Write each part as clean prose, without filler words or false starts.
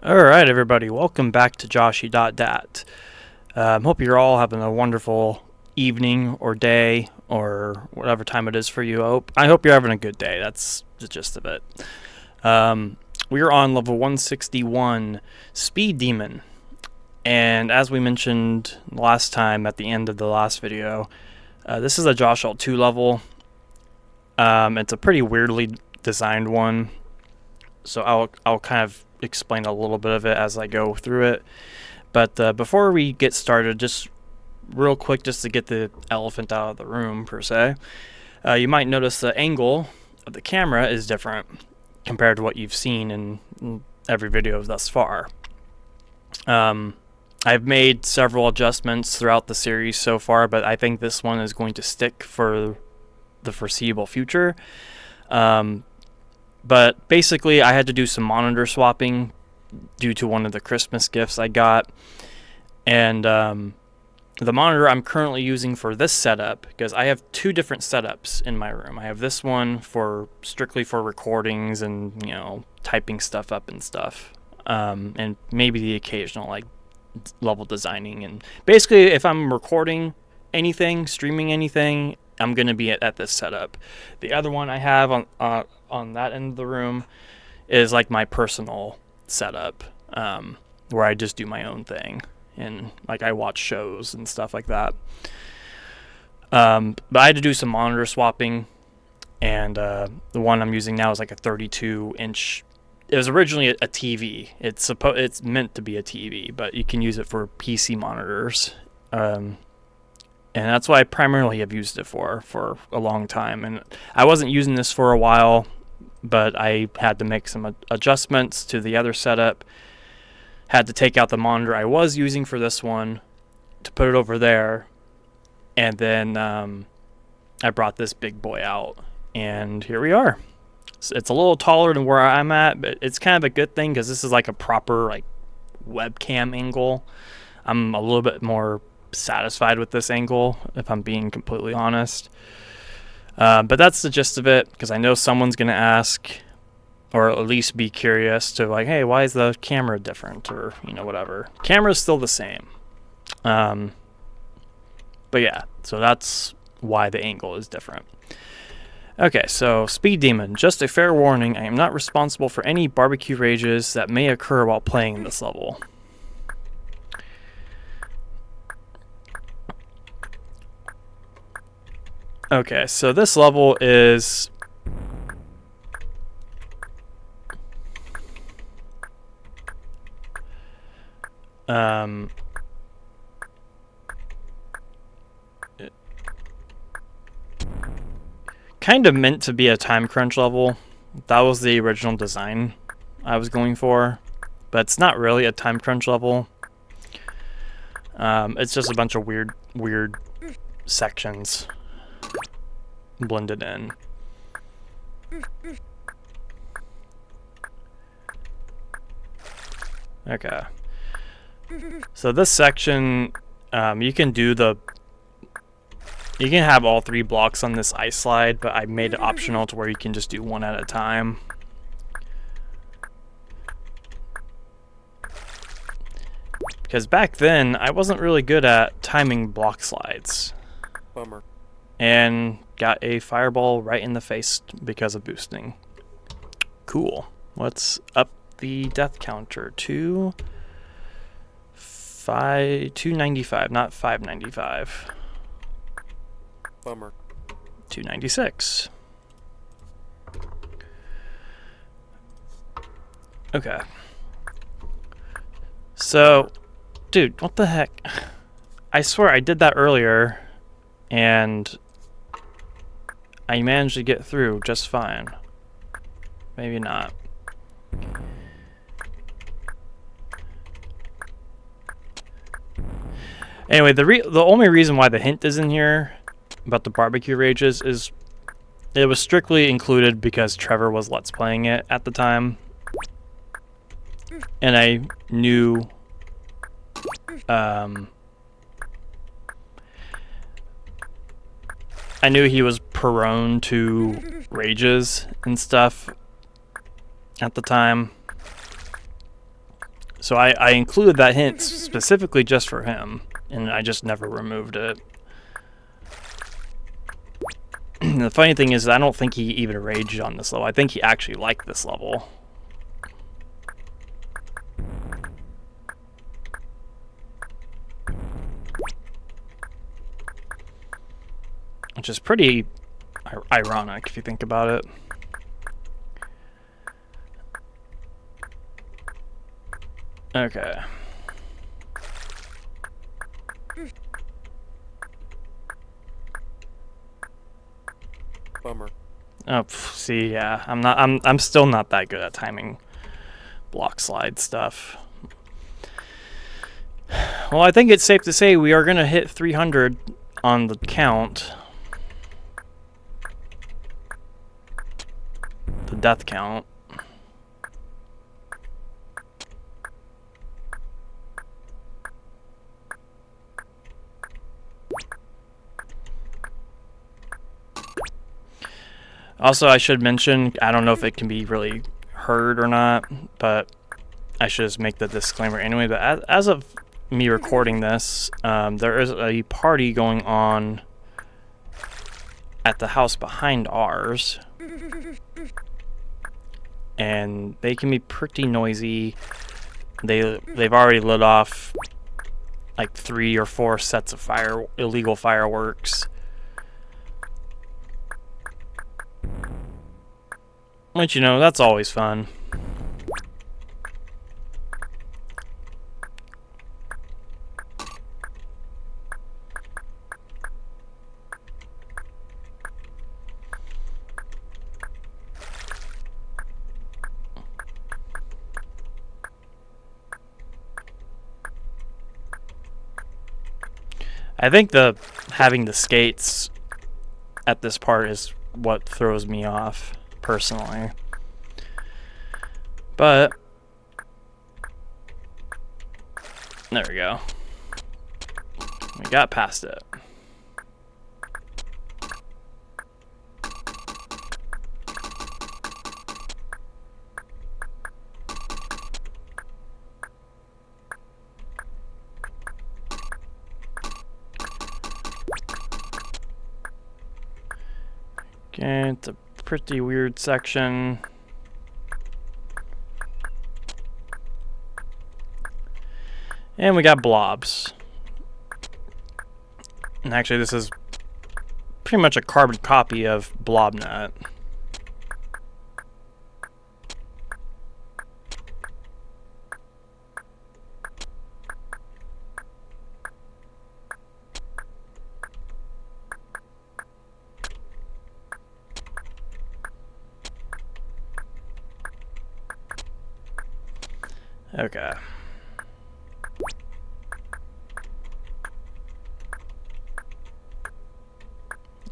Alright everybody, welcome back to Joshie.dat. Hope you're all having a wonderful evening or day or whatever time it is for you. I hope you're having a good day. That's the gist of it. We are on level 161, Speed Demon. And as we mentioned last time at the end of the last video, this is a Joshie 2 level. It's a pretty weirdly designed one. So I'll kind of explain a little bit of it as I go through it. But before we get started, just real quick, just to get the elephant out of the room per se, you might notice the angle of the camera is different compared to what you've seen in every video thus far. I've made several adjustments throughout the series so far, but I think this one is going to stick for the foreseeable future. But basically, I had to do some monitor swapping due to one of the Christmas gifts I got. And the monitor I'm currently using for this setup, because I have two different setups in my room. I have this one for strictly for recordings and, you know, typing stuff up and stuff. And maybe the occasional, like, level designing. And basically, if I'm recording anything, streaming anything, I'm going to be at this setup. The other one I have on that end of the room is like my personal setup, where I just do my own thing and like I watch shows and stuff like that. But I had to do some monitor swapping, and the one I'm using now is like a 32-inch. It was originally a TV. It's meant to be a TV, but you can use it for PC monitors. And that's what I primarily have used it for a long time. And I wasn't using this for a while, but I had to make some adjustments to the other setup. Had to take out the monitor I was using for this one to put it over there. And then I brought this big boy out. And here we are. So it's a little taller than where I'm at, but it's kind of a good thing because this is like a proper like webcam angle. I'm a little bit more satisfied with this angle, if I'm being completely honest. But that's the gist of it, because I know someone's going to ask, or at least be curious to like, hey, why is the camera different, or, you know, whatever. Camera's still the same. But yeah, so that's why the angle is different. Okay, so Speed Demon, just a fair warning, I am not responsible for any barbecue rages that may occur while playing this level. Okay, so this level is kind of meant to be a time crunch level. That was the original design I was going for, but it's not really a time crunch level. It's just a bunch of weird sections blended in. Okay. So this section, you can have all three blocks on this ice slide, but I made it optional to where you can just do one at a time. Because back then, I wasn't really good at timing block slides. Bummer. And got a fireball right in the face because of boosting. Cool. Let's up the death counter to 295, not 595. Bummer. 296. Okay. So, dude, what the heck? I swear I did that earlier, and I managed to get through just fine. Maybe not. Anyway, the only reason why the hint is in here about the barbecue rages is it was strictly included because Trevor was Let's Playing it at the time. And I knew he was prone to rages and stuff at the time. So I included that hint specifically just for him, and I just never removed it. The funny thing is, I don't think he even raged on this level. I think he actually liked this level. Which is pretty ironic if you think about it. Okay. Bummer. Oh, see, yeah, I'm still not that good at timing block slide stuff. Well, I think it's safe to say we are gonna hit 300 on the count. The death count. Also, I should mention, I don't know if it can be really heard or not, but I should just make the disclaimer anyway. But as of me recording this, there is a party going on at the house behind ours. And they can be pretty noisy. They've already lit off like 3 or 4 sets of illegal fireworks. Which, you know, that's always fun. I think having the skates at this part is what throws me off, personally. But there we go. We got past it. Okay, it's a pretty weird section. And we got blobs. And actually, this is pretty much a carbon copy of BlobNet. Okay.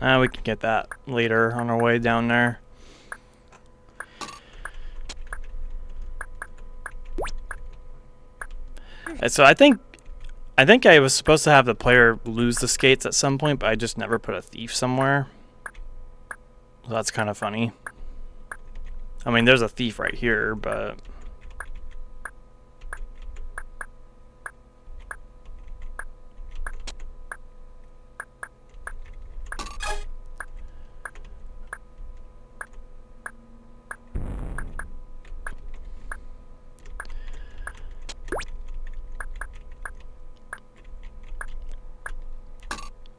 We can get that later on our way down there. And so I think I was supposed to have the player lose the skates at some point, but I just never put a thief somewhere. So that's kind of funny. I mean, there's a thief right here, but...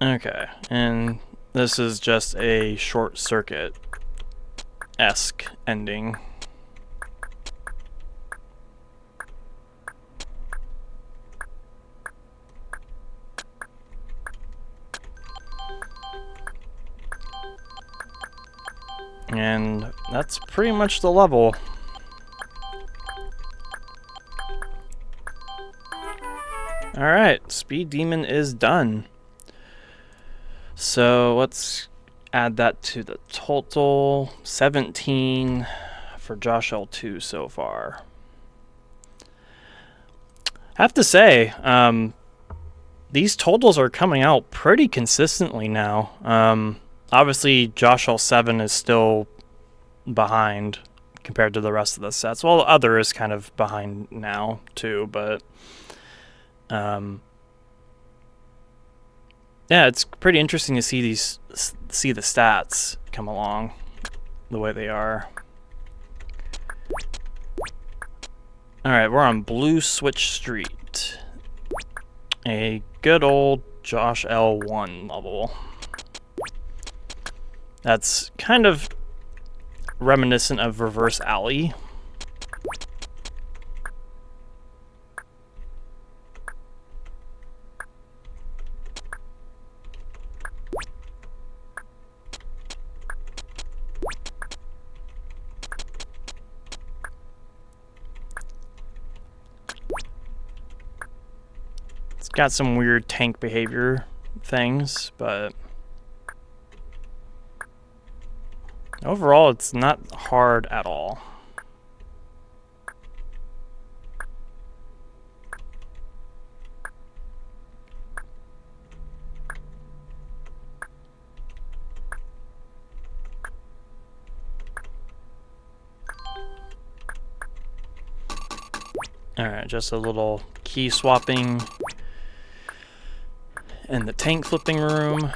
Okay, and this is just a short circuit-esque ending. And that's pretty much the level. Alright, Speed Demon is done. So let's add that to the total. 17 for Josh L2 so far. I have to say, these totals are coming out pretty consistently now. Obviously, Josh L7 is still behind compared to the rest of the sets. Well, the other is kind of behind now too, but yeah, it's pretty interesting to see the stats come along the way they are. All right, we're on Blue Switch Street, a good old Josh L1 level. That's kind of reminiscent of Reverse Alley. It's got some weird tank behavior things, but overall it's not hard at all. Alright, just a little key swapping in the tank flipping room.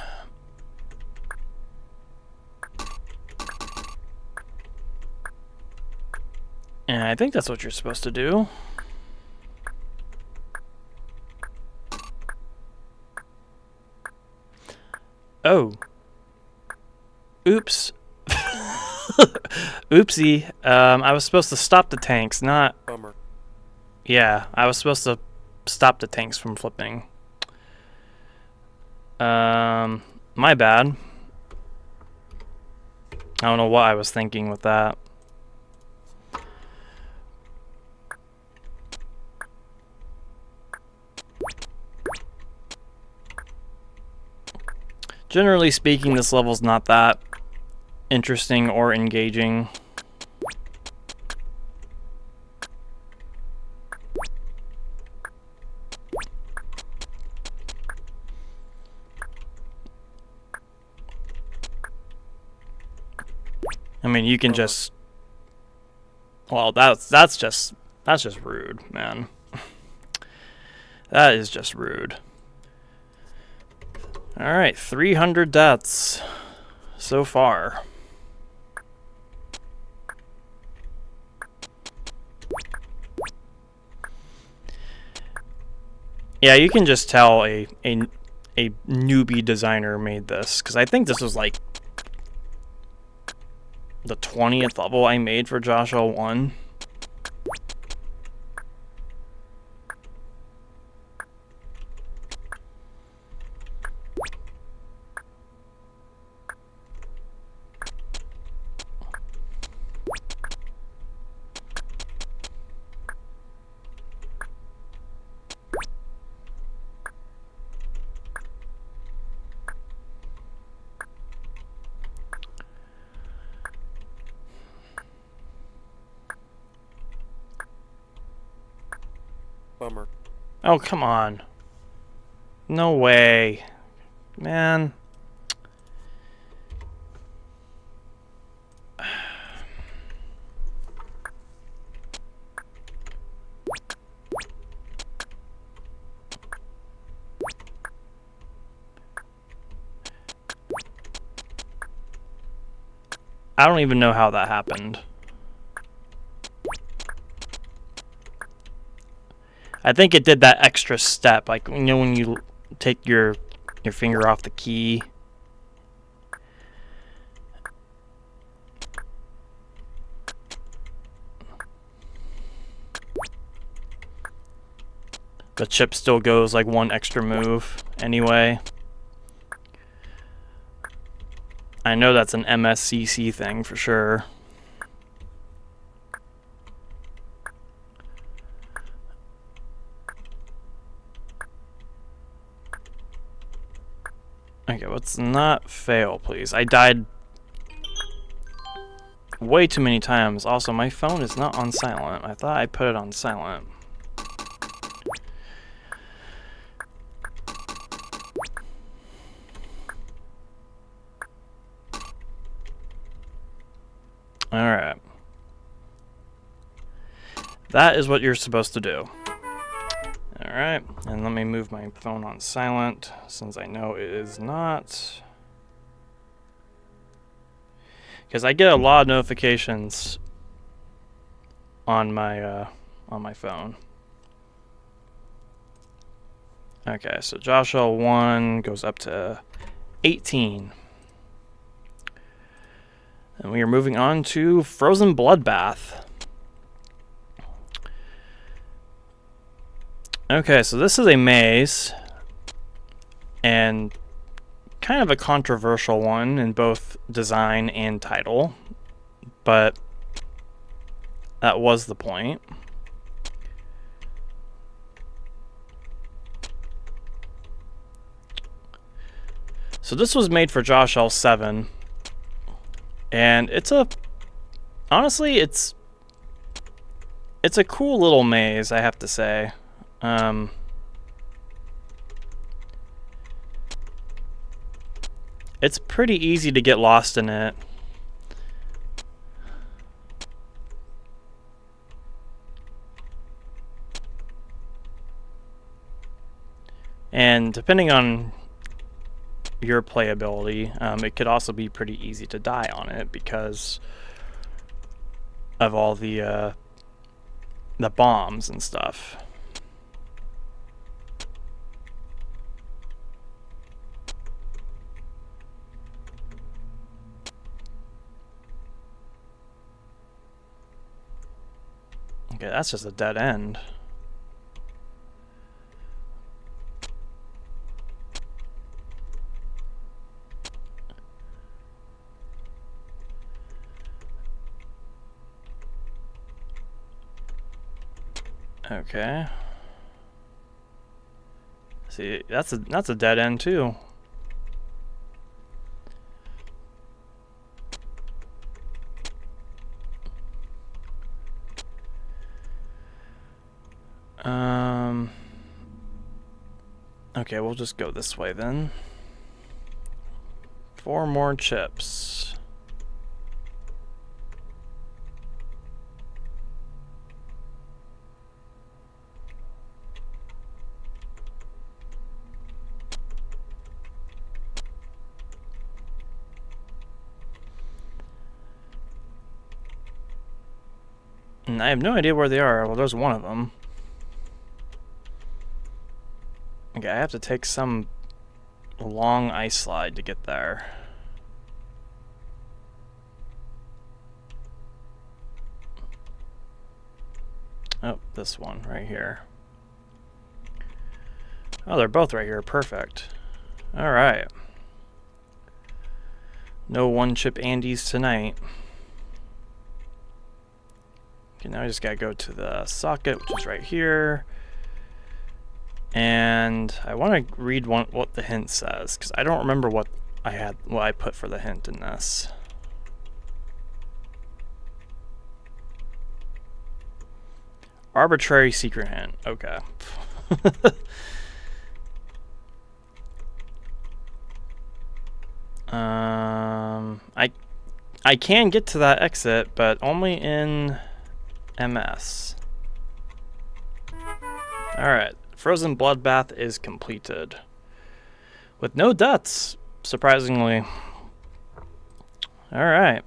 And I think that's what you're supposed to do. Oh. Oops. Oopsie. I was supposed to stop the tanks, not... Bummer. Yeah, I was supposed to stop the tanks from flipping. My bad. I don't know what I was thinking with that. Generally speaking, this level's not that interesting or engaging. I mean, you can just... Well, that's just rude, man. That is just rude. Alright, 300 deaths so far. Yeah, you can just tell a newbie designer made this, because I think this was like the 20th level I made for Josh L1. Bummer. Oh, come on. No way. Man. I don't even know how that happened. I think it did that extra step, like, you know, when you take your finger off the key. The chip still goes like one extra move anyway. I know that's an MSCC thing for sure. Okay, let's not fail, please. I died way too many times. Also, my phone is not on silent. I thought I put it on silent. Alright. That is what you're supposed to do. Alright, and let me move my phone on silent, since I know it is not. Because I get a lot of notifications on my phone. Okay, so Joshua 1 goes up to 18. And we are moving on to Frozen Bloodbath. Okay, so this is a maze, and kind of a controversial one in both design and title, but that was the point. So this was made for Josh L7, and honestly, it's a cool little maze, I have to say. It's pretty easy to get lost in it. And depending on your playability, it could also be pretty easy to die on it because of all the bombs and stuff. Okay, that's just a dead end. Okay. See, that's a dead end too. Okay, we'll just go this way then. 4 more chips. And I have no idea where they are. Well, there's one of them. Okay, I have to take some long ice slide to get there. Oh, this one right here. Oh, they're both right here. Perfect. Alright. No one-chip Andes tonight. Okay, now I just gotta go to the socket, which is right here. And I want to read what the hint says, because I don't remember what I put for the hint in this. Arbitrary secret hint. Okay. I can get to that exit, but only in MS. Alright, Frozen Bloodbath is completed. With no deaths, surprisingly. Alright.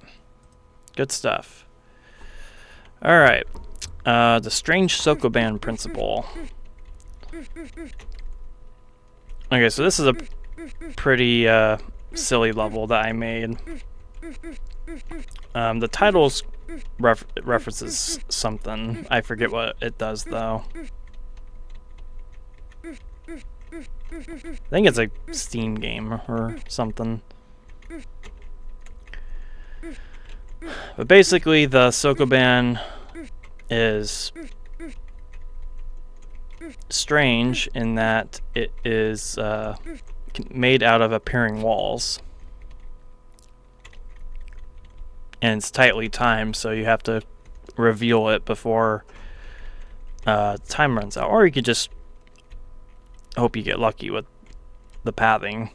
Good stuff. Alright. The Strange Sokoban Principle. Okay, so this is a pretty silly level that I made. The title's references something. I forget what it does, though. I think it's a Steam game or something. But basically, the Sokoban is strange in that it is made out of appearing walls. And it's tightly timed, so you have to reveal it before time runs out. Or you could just hope you get lucky with the pathing.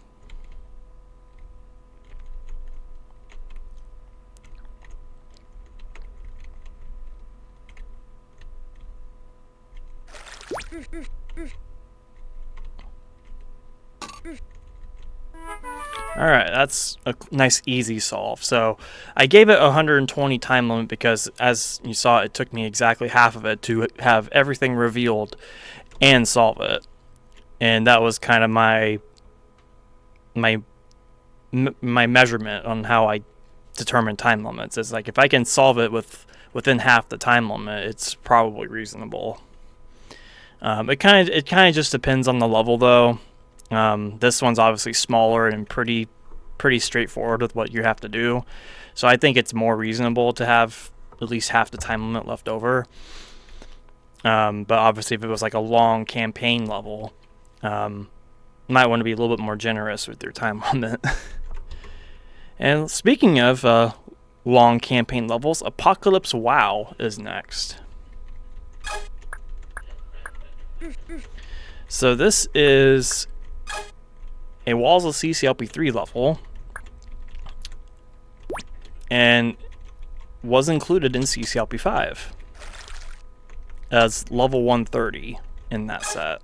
Alright, that's a nice easy solve. So I gave it a 120 time limit because, as you saw, it took me exactly half of it to have everything revealed and solve it. And that was kind of my measurement on how I determine time limits. It's like if I can solve it within half the time limit, it's probably reasonable. It kind of just depends on the level, though. This one's obviously smaller and pretty straightforward with what you have to do, so I think it's more reasonable to have at least half the time limit left over. But obviously, if it was like a long campaign level, you might want to be a little bit more generous with your time limit. And speaking of long campaign levels, Apocalypse WoW is next. So this is a Walls of CCLP 3 level, and was included in CCLP 5 as level 130 in that set.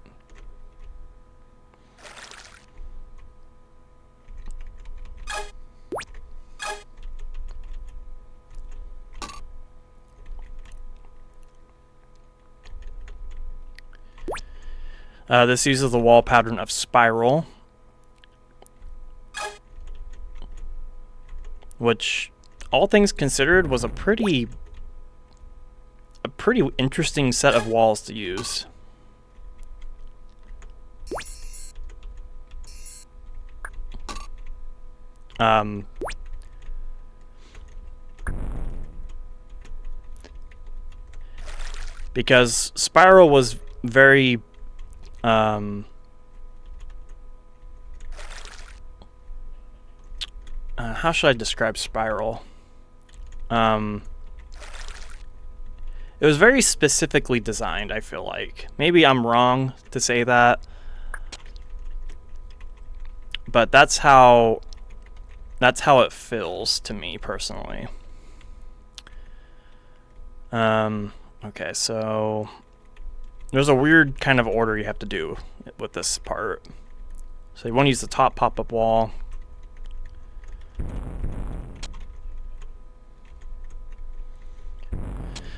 This uses the wall pattern of Spiral, which, all things considered, was a pretty interesting set of walls to use. Because Spiral was very how should I describe Spiral? It was very specifically designed, I feel like. Maybe I'm wrong to say that, but that's how it feels to me personally. Okay, so there's a weird kind of order you have to do with this part. So you want to use the top pop-up wall.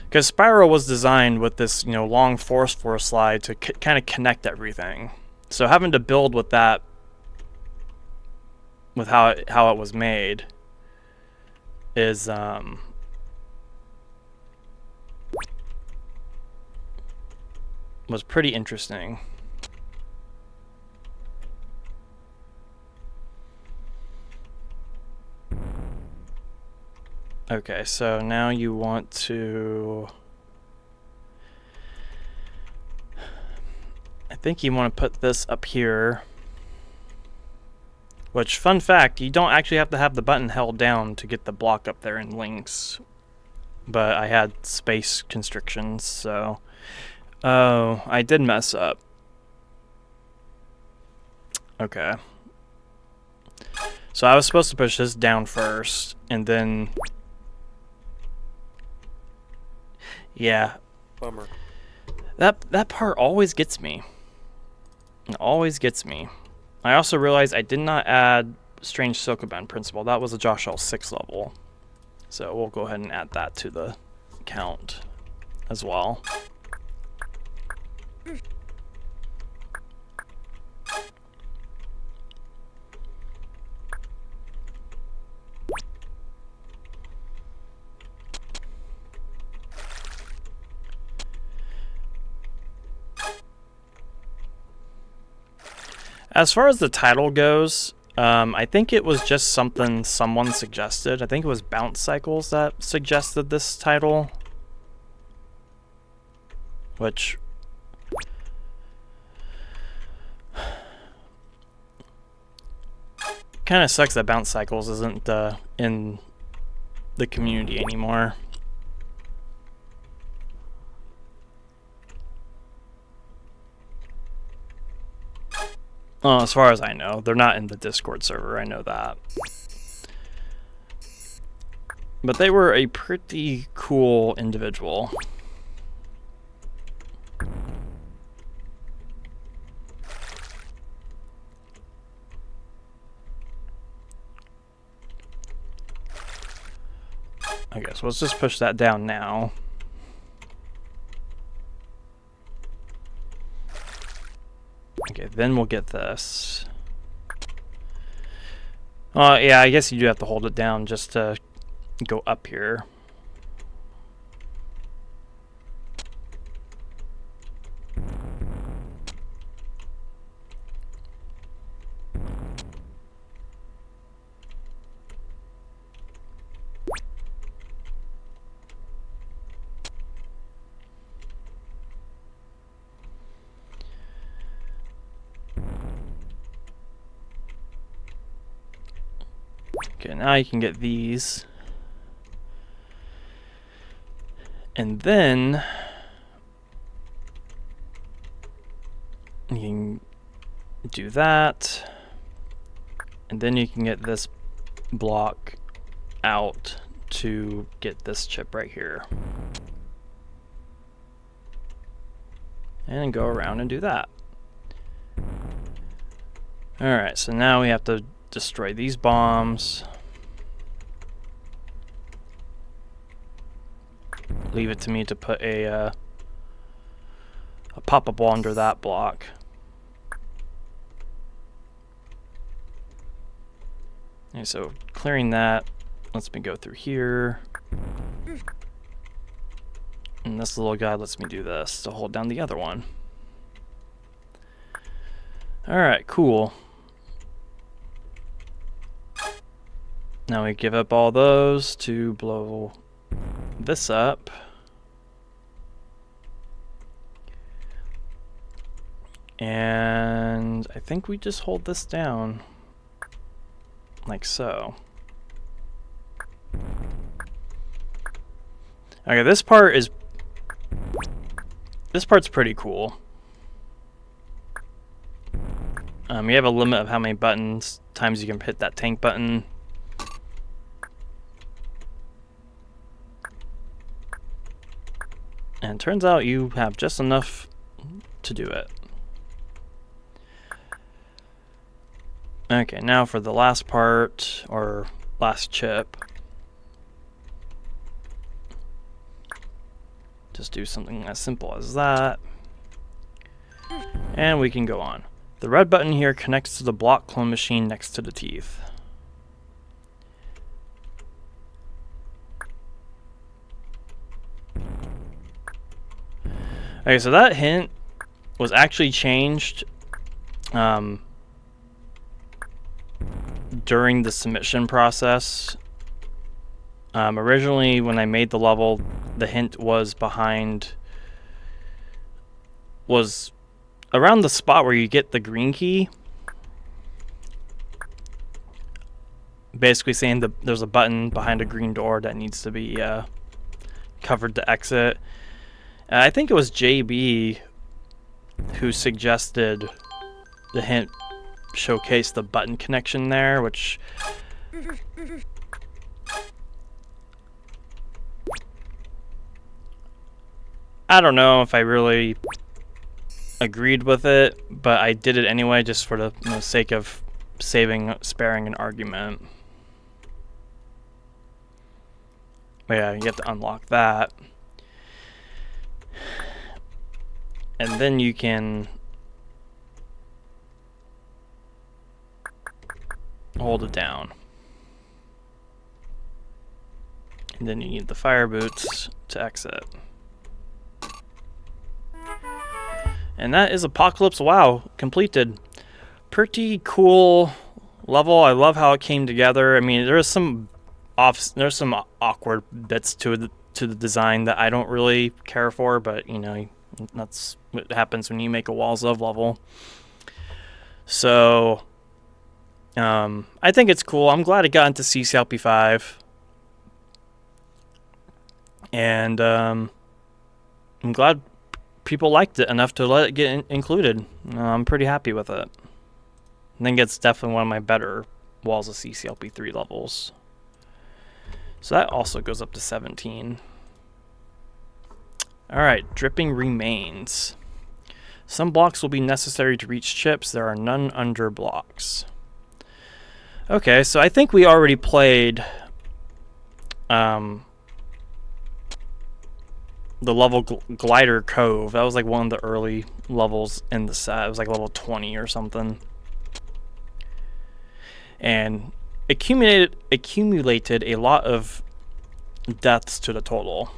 Because Spiral was designed with this, long force slide to kind of connect everything. So having to build with that, with how it was made, is was pretty interesting. Okay, so now you want to... I think you want to put this up here. Which, fun fact, you don't actually have to have the button held down to get the block up there in links. But I had space constrictions, so... Oh, I did mess up. Okay. So I was supposed to push this down first, and then... Yeah. Bummer. That part always gets me. It always gets me. I also realized I did not add Strange Sokoban Principle. That was a Joshie.dat 6 level. So we'll go ahead and add that to the count as well. As far as the title goes, I think it was just something someone suggested. I think it was Bounce Cycles that suggested this title. Which... kind of sucks that Bounce Cycles isn't in the community anymore. As far as I know, they're not in the Discord server, I know that. But they were a pretty cool individual. Okay, so let's just push that down now. Okay, then we'll get this. Yeah, I guess you do have to hold it down just to go up here. Okay, now you can get these. And then you can do that. And then you can get this block out to get this chip right here. And go around and do that. Alright, so now we have to destroy these bombs. Leave it to me to put a pop-up wall under that block. Okay, so clearing that lets me go through here. And this little guy lets me do this to hold down the other one. Alright, cool. Now we give up all those to blow this up. And I think we just hold this down like so. Okay, this part's pretty cool. You have a limit of how many times you can hit that tank button. And it turns out you have just enough to do it. Okay, now for the last part, or last chip. Just do something as simple as that. And we can go on. The red button here connects to the block clone machine next to the teeth. Okay, so that hint was actually changed during the submission process. Originally, when I made the level, the hint was around the spot where you get the green key. Basically saying there's a button behind a green door that needs to be covered to exit. I think it was JB who suggested the hint showcase the button connection there, which I don't know if I really agreed with it, but I did it anyway just for the sake of sparing an argument. But yeah, you have to unlock that. And then you can hold it down. And then you need the fire boots to exit. And that is Apocalypse WoW completed. Pretty cool level. I love how it came together. I mean, there's some awkward bits to the design that I don't really care for, but you know, that's what happens when you make a Walls of level. So I think it's cool. I'm glad it got into CCLP 5. And I'm glad people liked it enough to let it get included. I'm pretty happy with it. I think it's definitely one of my better Walls of CCLP 3 levels. So that also goes up to 17. Alright, dripping remains. Some blocks will be necessary to reach chips. There are none under blocks. Okay, so I think we already played the level Glider Cove. That was like one of the early levels in the set. It was like level 20 or something. And accumulated a lot of deaths to the total.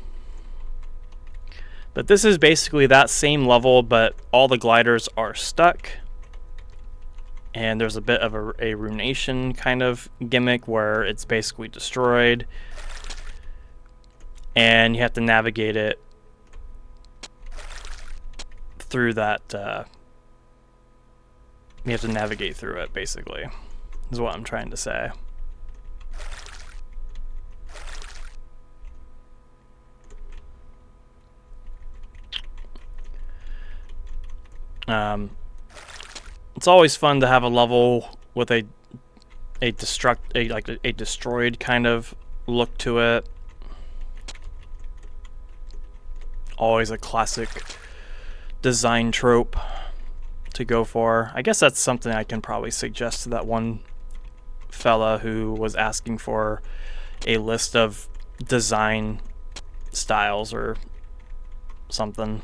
But this is basically that same level, but all the gliders are stuck. And there's a bit of a ruination kind of gimmick where it's basically destroyed. And you have to navigate it through that. You have to navigate through it, basically, is what I'm trying to say. It's always fun to have a level with a destroyed kind of look to it. Always a classic design trope to go for. I guess that's something I can probably suggest to that one fella who was asking for a list of design styles or something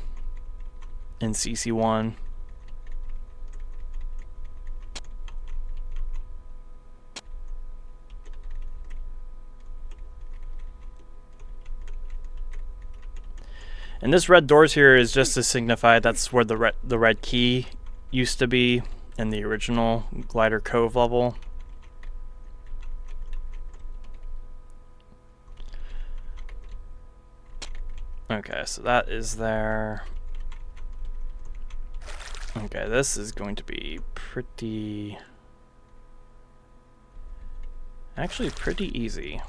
in CC1. And this red doors here is just to signify that's where the red key used to be in the original Glider Cove level. Okay, so that is there. Okay, this is going to be actually pretty easy.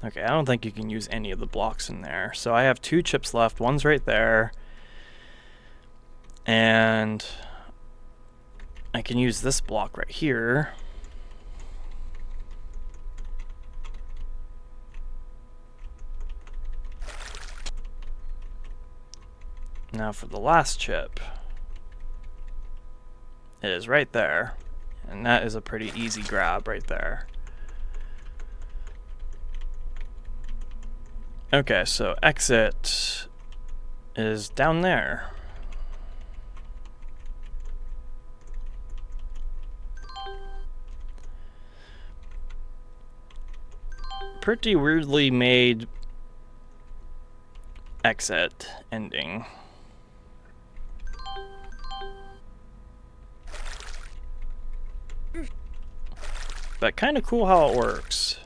Okay, I don't think you can use any of the blocks in there. So I have 2 chips left. One's right there. And I can use this block right here. Now for the last chip. It is right there. And that is a pretty easy grab right there. Okay, so exit is down there. Pretty weirdly made exit ending. But kind of cool how it works.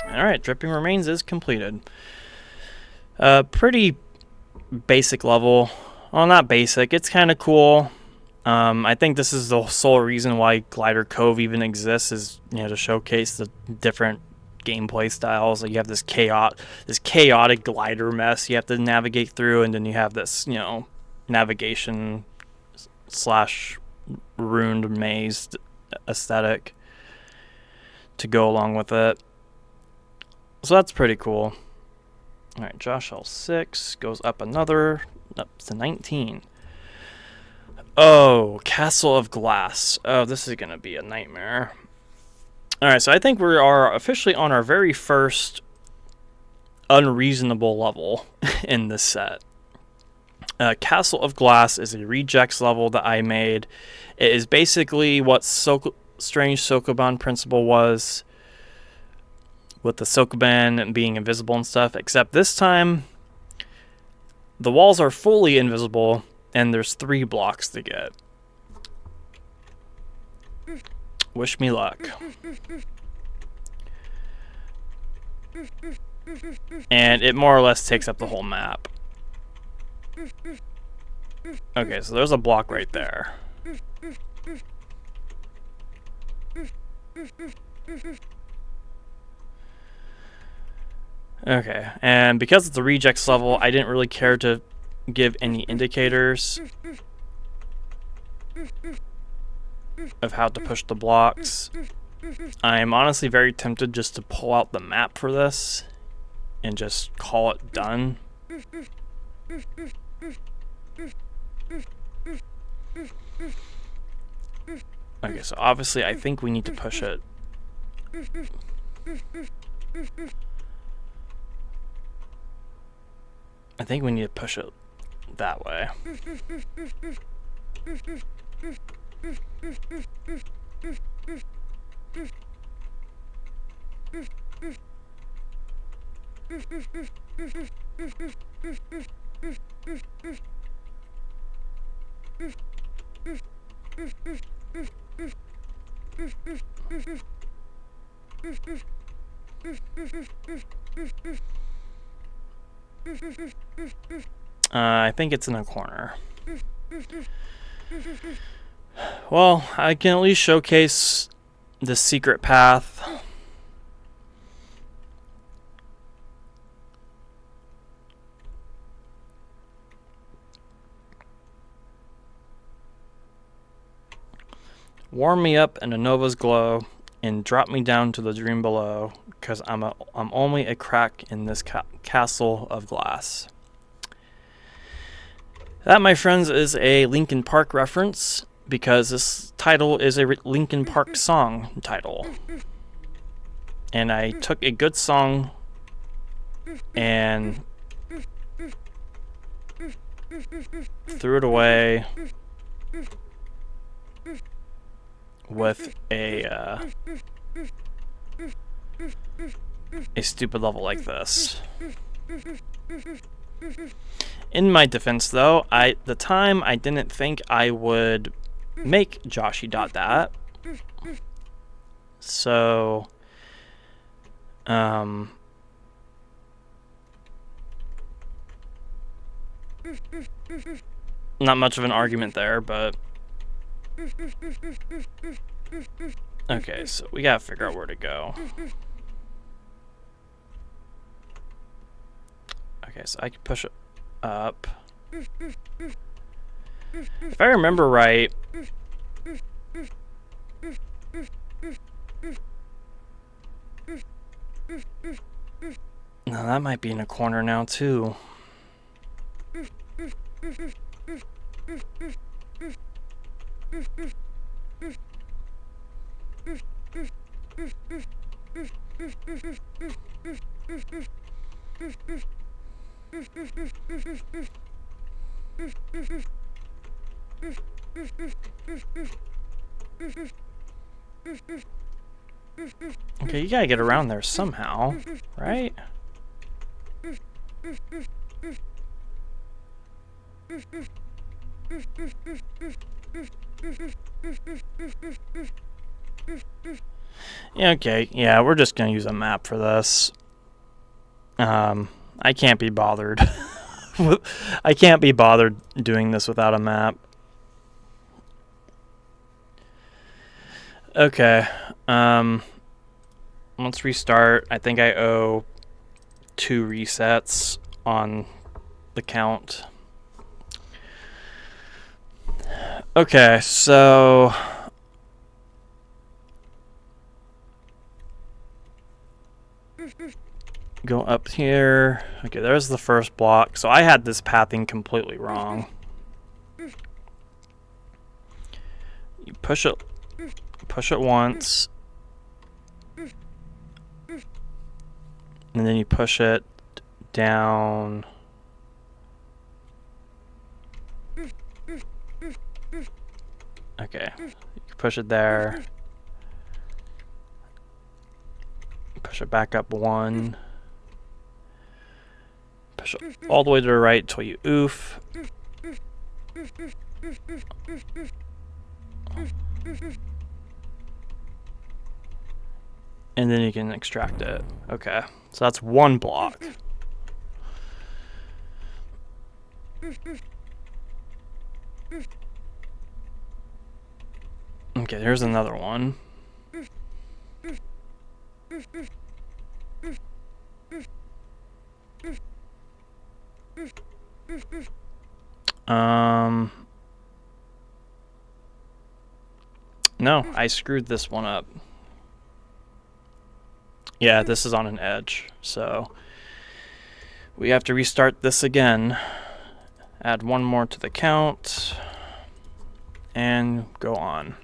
Alright, Dripping Remains is completed. Pretty basic level. Well, not basic, it's kind of cool. I think this is the sole reason why Glider Cove even exists, is, you know, to showcase the different gameplay styles. Like, you have this chaotic glider mess you have to navigate through, and then you have this, you know, navigation slash ruined maze aesthetic to go along with it. So that's pretty cool. Alright, Joshie.dat goes up another, up to 19. Oh, Castle of Glass. Oh, this is going to be a nightmare. Alright, so I think we are officially on our very first unreasonable level in this set. Castle of Glass is a rejects level that I made. It is basically what Strange Sokoban Principle was, with the Sokoban being invisible and stuff, except this time the walls are fully invisible and there's 3 blocks to get. Wish me luck. And it more or less takes up the whole map. Okay, so there's a block right there. Okay, and because it's a rejects level, I didn't really care to give any indicators of how to push the blocks. I'm honestly very tempted just to pull out the map for this and just call it done. Okay, so obviously I think we need to push it I think we need to push it that way. I think it's in a corner. Well, I can at least showcase the secret path. Warm me up in a Nova's glow and drop me down to the dream below, because I'm only a crack in this castle of glass. That, my friends, is a Linkin Park reference, because this title is a Linkin Park song title. And I took a good song and threw it away with a stupid level like this. In my defense, though, the time I didn't think I would make Joshie.dat. So, not much of an argument there, but okay, so we gotta figure out where to go. Okay, so I can push it up. If I remember right, no, that might be in a corner now too. Okay, you gotta get around there somehow, right? Yeah, okay, yeah, we're just gonna use a map for this. I can't be bothered. I can't be bothered doing this without a map. Okay, let's restart. I think I owe 2 resets on the count. Okay, so go up here. Okay, there's the first block. So I had this pathing completely wrong. You push it once, and then you push it down. Okay, you push it there. Push it back up 1. Push it all the way to the right till you oof. And then you can extract it. Okay, so that's 1 block. Okay, there's another one. No, I screwed this one up. Yeah, this is on an edge, so we have to restart this again. Add 1 more to the count, and go on.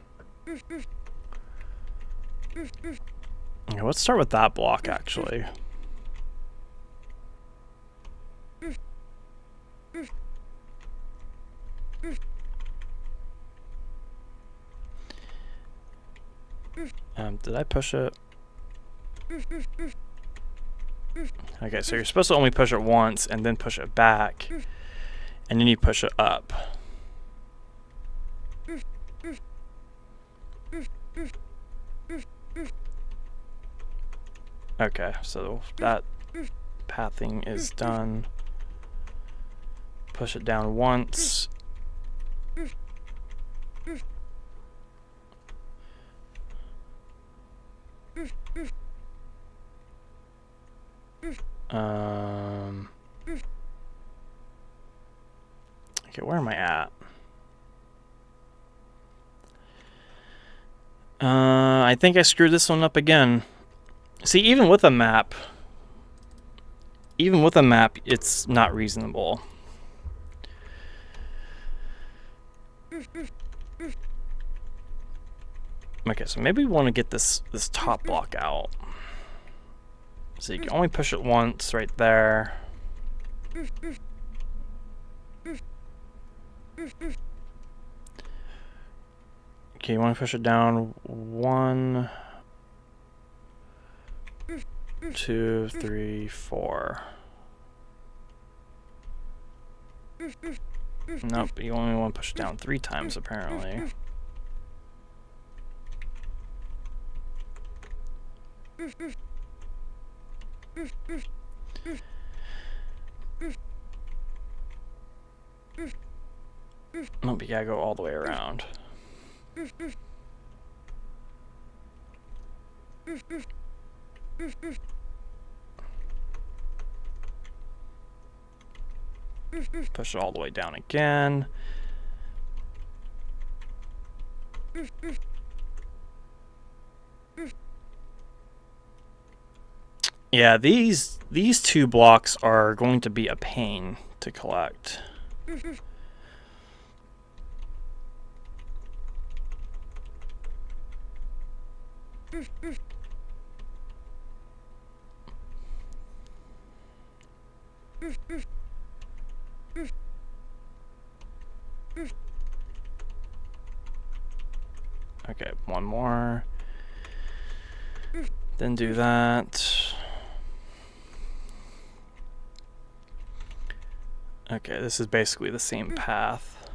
Okay, let's start with that block, actually. Did I push it? Okay, so you're supposed to only push it once and then push it back, and then you push it up. Okay, so that pathing is done. Push it down once. Okay, where am I at? I think I screwed this one up again. See, even with a map, it's not reasonable. Okay, so maybe we want to get this top block out. So you can only push it once right there. Okay, you want to push it down 1, 2, 3, 4. Nope, you only want to push it down 3 times apparently. Nope, you gotta go all the way around. Push it all the way down again. Yeah, these 2 blocks are going to be a pain to collect. Okay, one more. Then do that. Okay, this is basically the same path.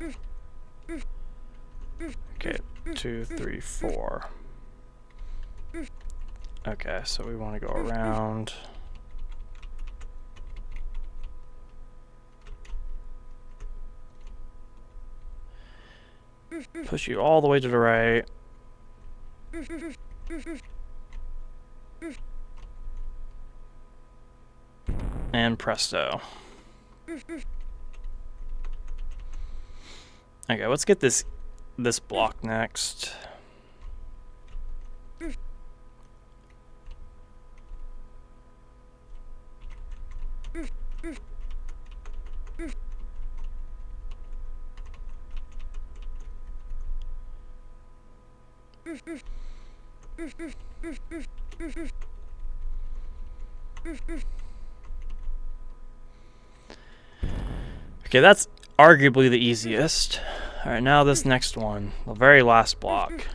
Okay, 2, 3, 4. Okay, so we want to go around. Push you all the way to the right. And presto. Okay, let's get this block next. Okay, that's arguably the easiest. Alright, now this next one, the very last block.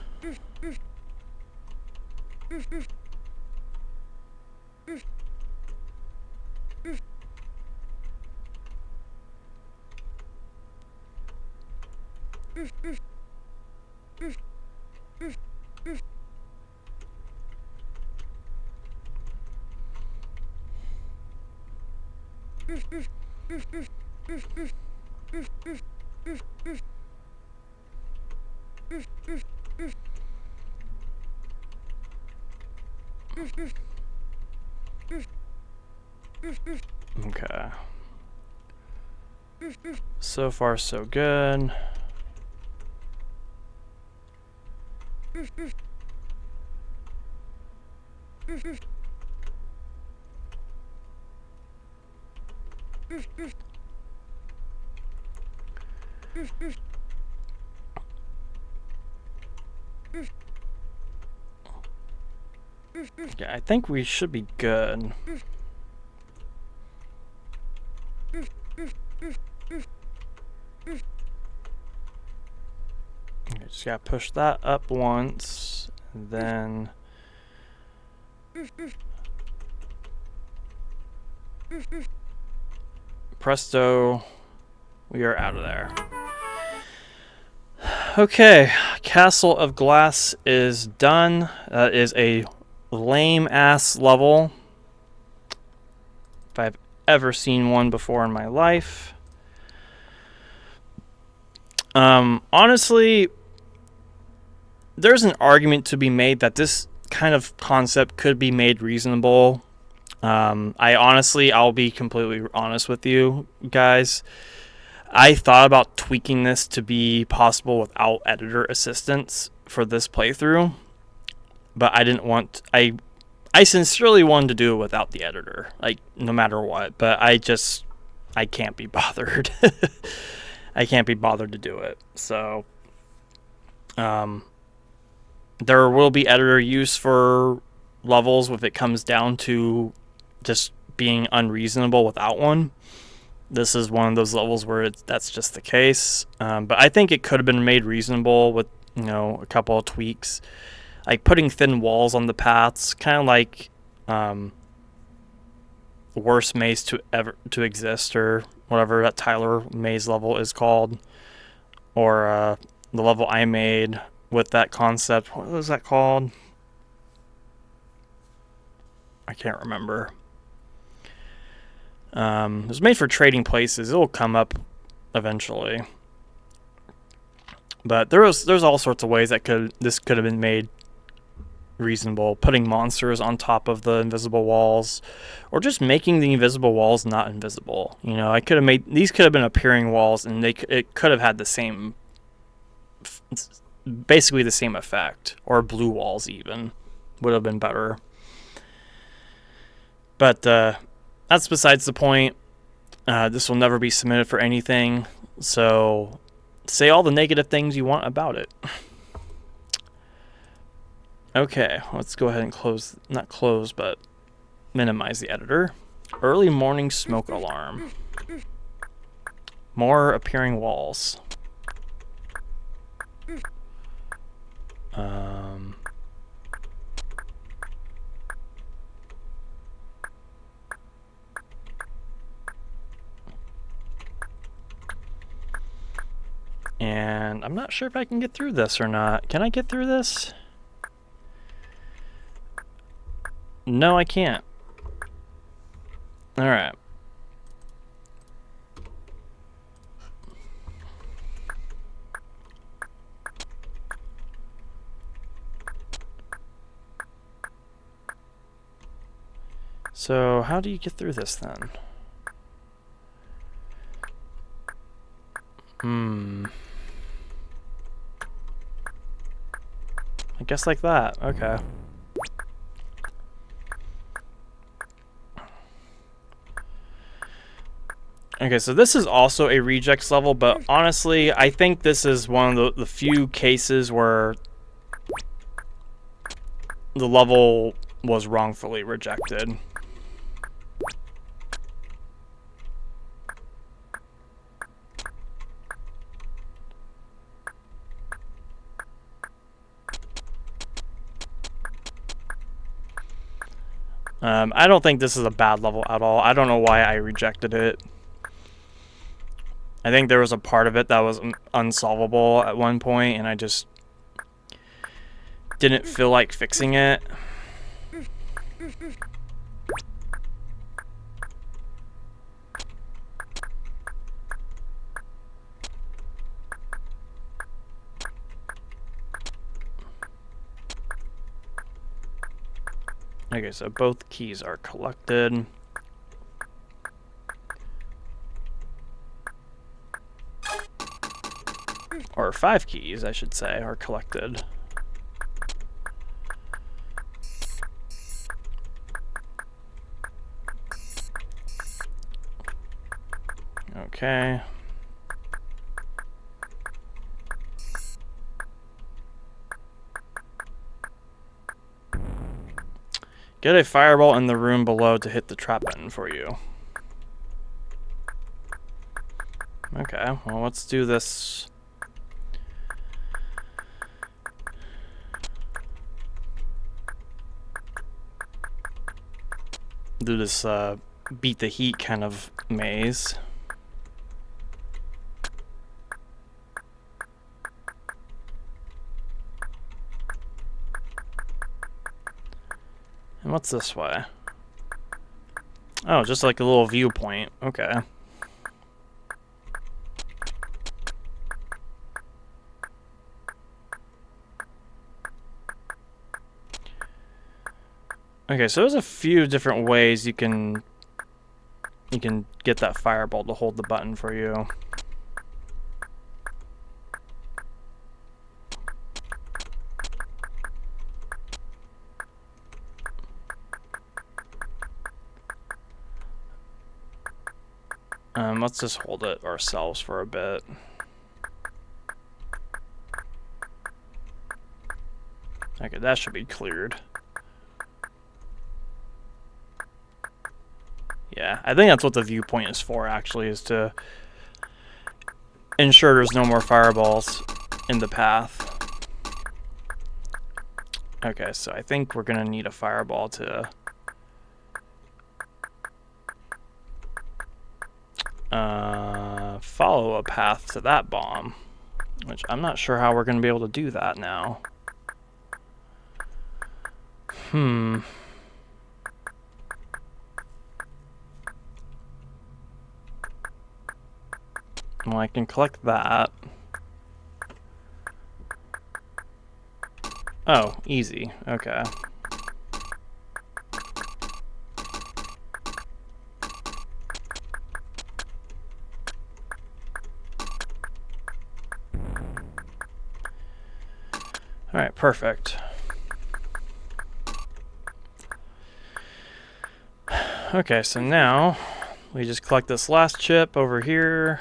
Okay. So far, so good. Yeah, I think we should be good. Just gotta push that up once, and then presto, we are out of there. Okay, Castle of Glass is done. That is a lame ass level, if I've ever seen one before in my life. Honestly, there's an argument to be made that this kind of concept could be made reasonable. I'll be completely honest with you guys. I thought about tweaking this to be possible without editor assistance for this playthrough, but I didn't want. I sincerely wanted to do it without the editor, like no matter what. But I can't be bothered. I can't be bothered to do it. So, there will be editor use for levels if it comes down to just being unreasonable without one. This is one of those levels where that's just the case. But I think it could have been made reasonable with, a couple of tweaks. Like putting thin walls on the paths, kind of like worst maze to exist, or whatever that Tyler maze level is called. Or the level I made with that concept. What was that called? I can't remember. It was made for trading places. It'll come up eventually. But there's all sorts of ways that this could have been made reasonable. Putting monsters on top of the invisible walls, or just making the invisible walls not invisible. I could have made these could have been appearing walls, and it could have had basically the same effect, or blue walls even would have been better. But that's besides the point. This will never be submitted for anything, so say all the negative things you want about it. Okay, let's go ahead and but minimize the editor. Early morning smoke alarm. More appearing walls. And I'm not sure if I can get through this or not. Can I get through this? No, I can't. Alright. So, how do you get through this then? I guess like that. Okay. Okay, so this is also a rejects level, but honestly, I think this is one of the few cases where the level was wrongfully rejected. I don't think this is a bad level at all. I don't know why I rejected it. I think there was a part of it that was unsolvable at one point, and I just didn't feel like fixing it. Okay, so both keys are collected. Or 5 keys, I should say, are collected. Okay. Get a fireball in the room below to hit the trap button for you. Okay, well, let's do this. Do this beat the heat kind of maze. And what's this way? Oh, just like a little viewpoint. Okay. Okay, so there's a few different ways you can get that fireball to hold the button for you. Let's just hold it ourselves for a bit. Okay, that should be cleared. Yeah, I think that's what the viewpoint is for, actually, is to ensure there's no more fireballs in the path. Okay, so I think we're gonna need a fireball to follow a path to that bomb, which I'm not sure how we're gonna be able to do that now. Well, I can collect that. Oh, easy. Okay. Alright, perfect. Okay, so now we just collect this last chip over here.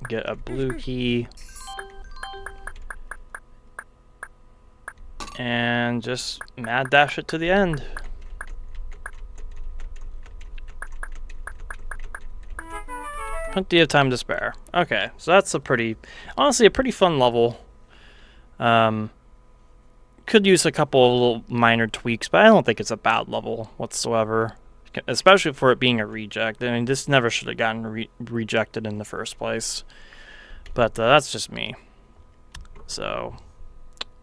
Get a blue key. And just mad dash it to the end. Plenty of time to spare. Okay, so that's honestly a pretty fun level. Could use a couple of little minor tweaks, but I don't think it's a bad level whatsoever. Especially for it being a reject. I mean, this never should have gotten rejected in the first place. But that's just me. So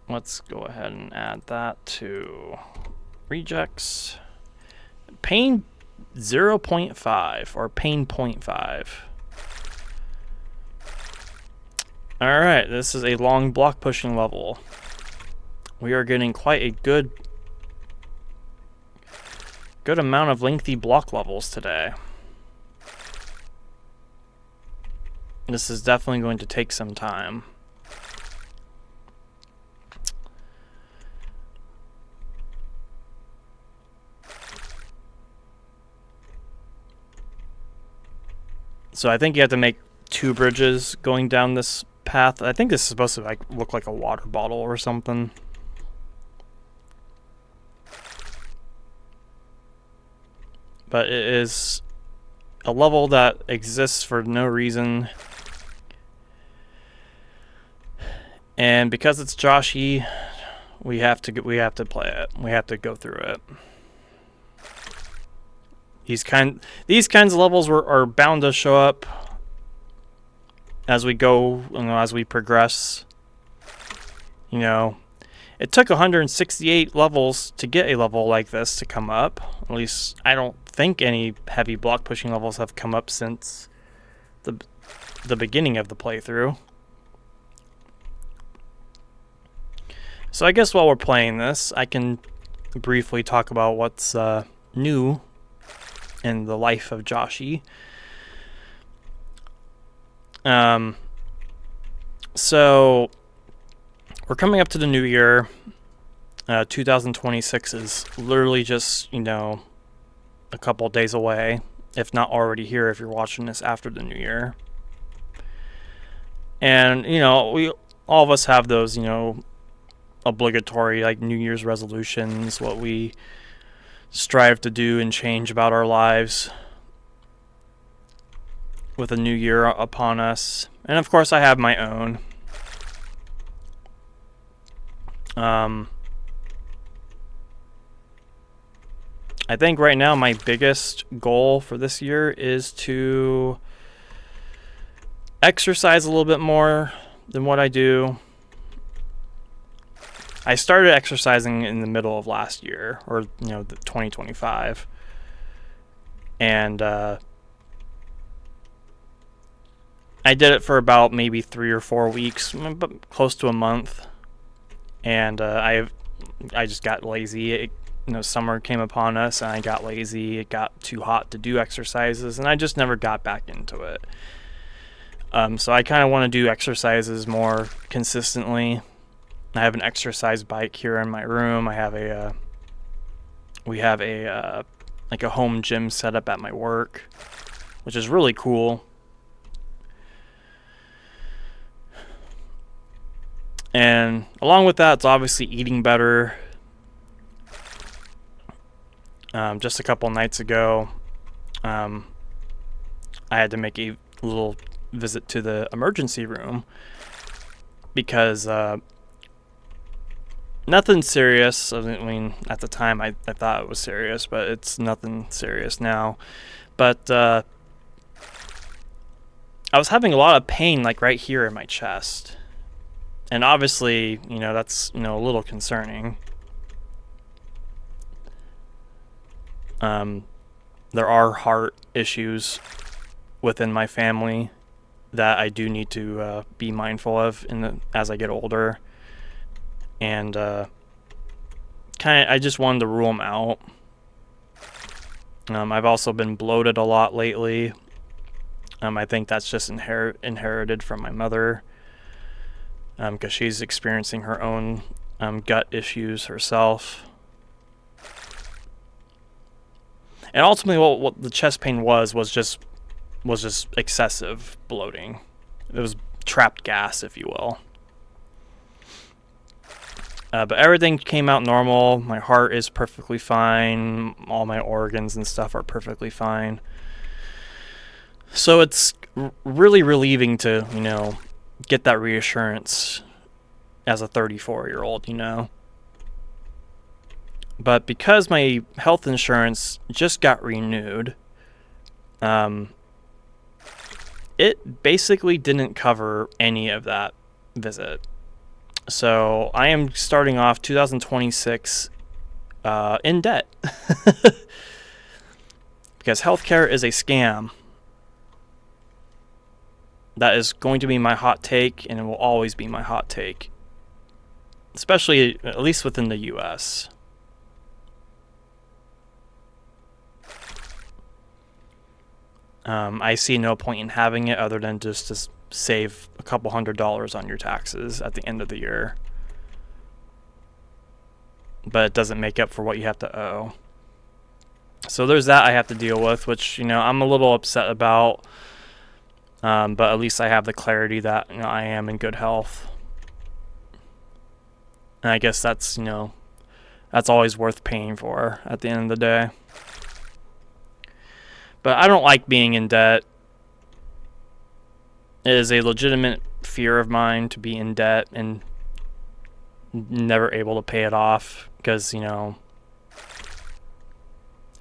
let's go ahead and add that to rejects. Pain 0.5 or pain 0.5. Alright, this is a long block pushing level. We are getting quite a good amount of lengthy block levels today. This is definitely going to take some time. So I think you have to make 2 bridges going down this path. I think this is supposed to look like a water bottle or something. But it is a level that exists for no reason. And because it's Joshie, we have to play it. We have to go through it. These kinds of levels are bound to show up as we go, as we progress. You know, it took 168 levels to get a level like this to come up. At least I don't think any heavy block pushing levels have come up since the beginning of the playthrough. So I guess while we're playing this, I can briefly talk about what's new in the life of Joshie. So we're coming up to the new year. 2026 is literally just, a couple days away, if not already here if you're watching this after the new year. And we all of us have those obligatory like New Year's resolutions, what we strive to do and change about our lives with a new year upon us. And of course, I have my own. I think right now my biggest goal for this year is to exercise a little bit more than what I do. I started exercising in the middle of last year, or the 2025, and I did it for about maybe 3 or 4 weeks, but close to a month, and I just got lazy. Summer came upon us, and I got lazy. It got too hot to do exercises, and I just never got back into it. So I kind of want to do exercises more consistently. I have an exercise bike here in my room. I have we have a like a home gym set up at my work, which is really cool. And along with that, it's obviously eating better. Just a couple nights ago, I had to make a little visit to the emergency room because nothing serious. I mean, at the time I thought it was serious, but it's nothing serious now. But I was having a lot of pain, like right here in my chest. And obviously, that's, a little concerning. There are heart issues within my family that I do need to be mindful of as I get older. And I just wanted to rule them out. I've also been bloated a lot lately. I think that's just inherited from my mother, because she's experiencing her own gut issues herself. And ultimately, what the chest pain was just excessive bloating. It was trapped gas, if you will. But everything came out normal. My heart is perfectly fine. All my organs and stuff are perfectly fine. So it's really relieving to, get that reassurance as a 34-year-old, But because my health insurance just got renewed, it basically didn't cover any of that visit. So I am starting off 2026 in debt. Because healthcare is a scam. That is going to be my hot take, and it will always be my hot take. Especially, at least within the US. I see no point in having it other than just to save a couple $100s on your taxes at the end of the year. But it doesn't make up for what you have to owe. So there's that I have to deal with, which, I'm a little upset about. But at least I have the clarity that, I am in good health. And I guess that's, that's always worth paying for at the end of the day. But I don't like being in debt. It is a legitimate fear of mine to be in debt and never able to pay it off because,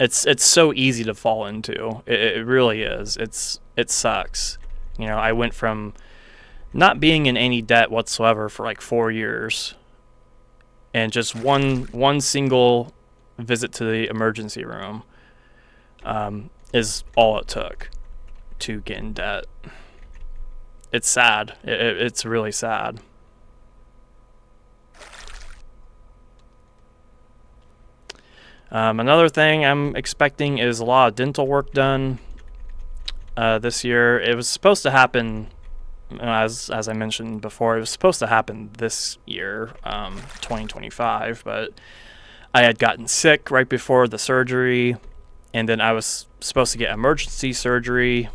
it's so easy to fall into. It really is. It sucks. I went from not being in any debt whatsoever for like 4 years, and just one single visit to the emergency room is all it took to get in debt. It's sad. It's really sad. Another thing I'm expecting is a lot of dental work done this year. It was supposed to happen, as I mentioned before, it was supposed to happen this year, 2025, but I had gotten sick right before the surgery, and then I was supposed to get emergency surgery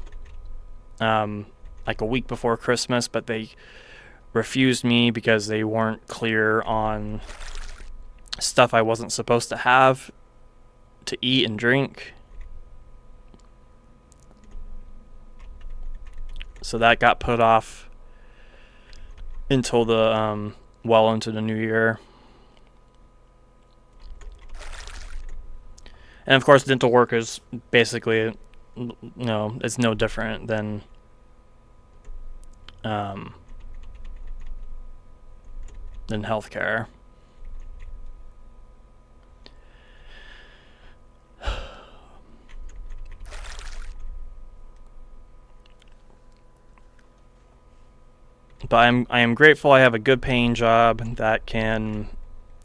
like a week before Christmas, but they refused me because they weren't clear on stuff I wasn't supposed to have to eat and drink. So that got put off until the well into the new year. And of course, dental work is basically, it's no different than healthcare. But I am grateful I have a good paying job that can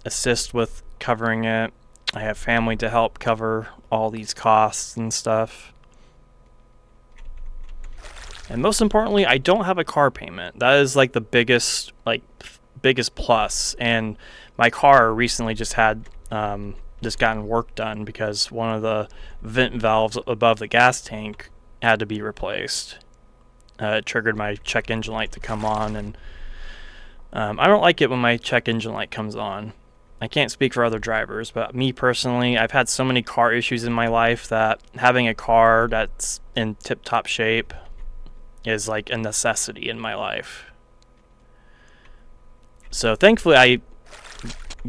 assist with covering it. I have family to help cover all these costs and stuff. And most importantly, I don't have a car payment. That is like the biggest plus. And my car recently just had just gotten work done because one of the vent valves above the gas tank had to be replaced. It triggered my check engine light to come on, and I don't like it when my check engine light comes on. I can't speak for other drivers, but me personally, I've had so many car issues in my life that having a car that's in tip-top shape is like a necessity in my life. So thankfully I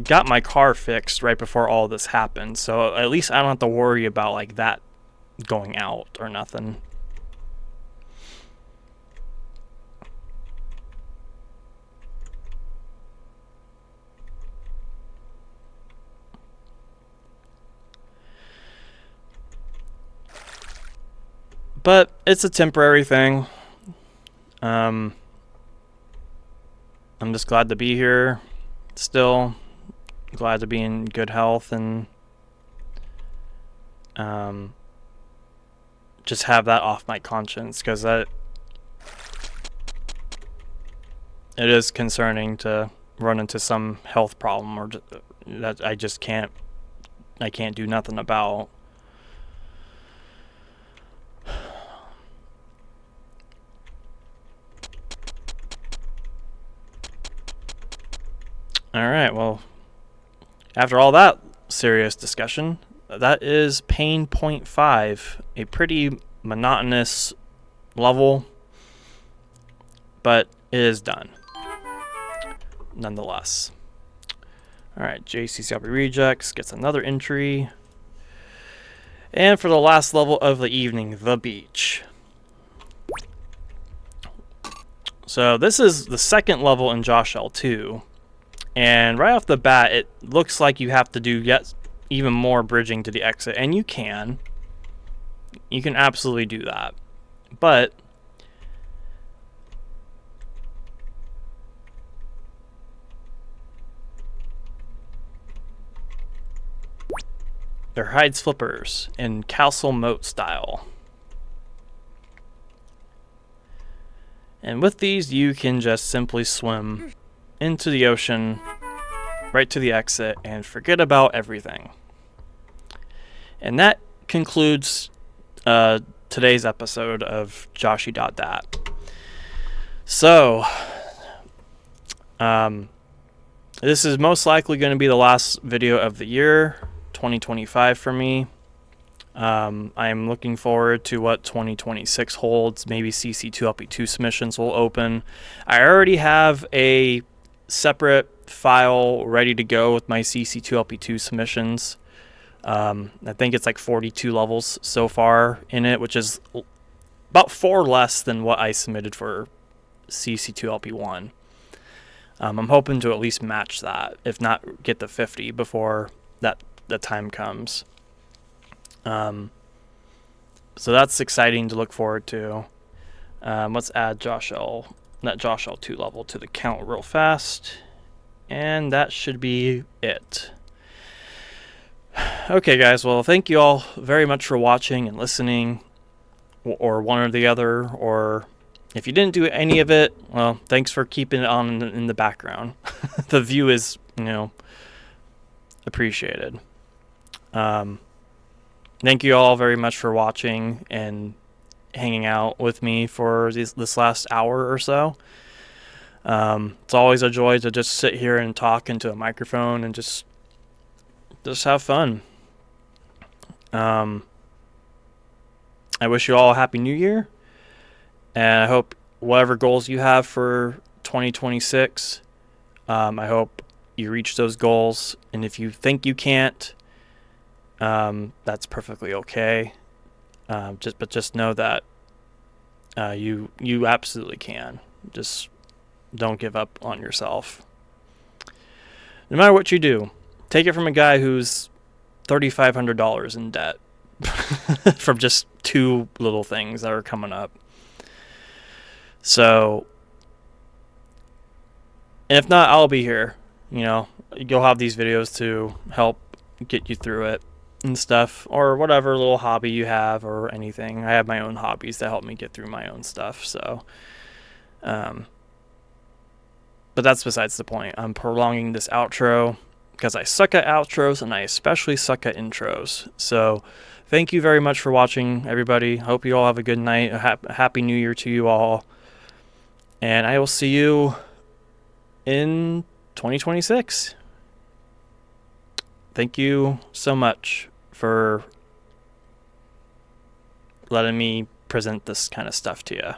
got my car fixed right before all this happened, so at least I don't have to worry about like that going out or nothing. But it's a temporary thing. I'm just glad to be here still. Glad to be in good health and just have that off my conscience, because it is concerning to run into some health problem or that I can't do nothing about. Alright, well, after all that serious discussion, that is pain point 5, a pretty monotonous level, but it is done, nonetheless. Alright, JCCLB Rejects gets another entry. And for the last level of the evening, the beach. So this is the second level in Joshie.dat 2. And right off the bat, it looks like you have to do yet even more bridging to the exit. And you can. You can absolutely do that. But they're hides flippers in castle moat style. And with these, you can just simply swim into the ocean, right to the exit, and forget about everything. And that concludes today's episode of Joshie.dat. So, this is most likely going to be the last video of the year, 2025 for me. I'm looking forward to what 2026 holds. Maybe CC2LP2 submissions will open. I already have a separate file ready to go with my CC2LP2 submissions. I think it's like 42 levels so far in it, which is about 4 less than what I submitted for CC2LP1. I'm hoping to at least match that, if not get the 50 before the time comes. So that's exciting to look forward to. Let's add that Joshie 2 level to the count real fast, and that should be it. Okay guys, well thank you all very much for watching and listening, or one or the other, or if you didn't do any of it, well, thanks for keeping it on in the background. The view is, appreciated. Thank you all very much for watching, and hanging out with me for this last hour or so. It's always a joy to just sit here and talk into a microphone and just have fun. I wish you all a happy new year, and I hope whatever goals you have for 2026, I hope you reach those goals. And if you think you can't, that's perfectly okay. Just know that you absolutely can. Just don't give up on yourself. No matter what you do, take it from a guy who's $3,500 in debt from just two little things that are coming up. So, and if not, I'll be here. You'll have these videos to help get you through it and stuff, or whatever little hobby you have or anything. I have my own hobbies that help me get through my own stuff. So, but that's besides the point. I'm prolonging this outro because I suck at outros, and I especially suck at intros. So thank you very much for watching, everybody. Hope you all have a good night. A happy new year to you all. And I will see you in 2026. Thank you so much for letting me present this kind of stuff to you.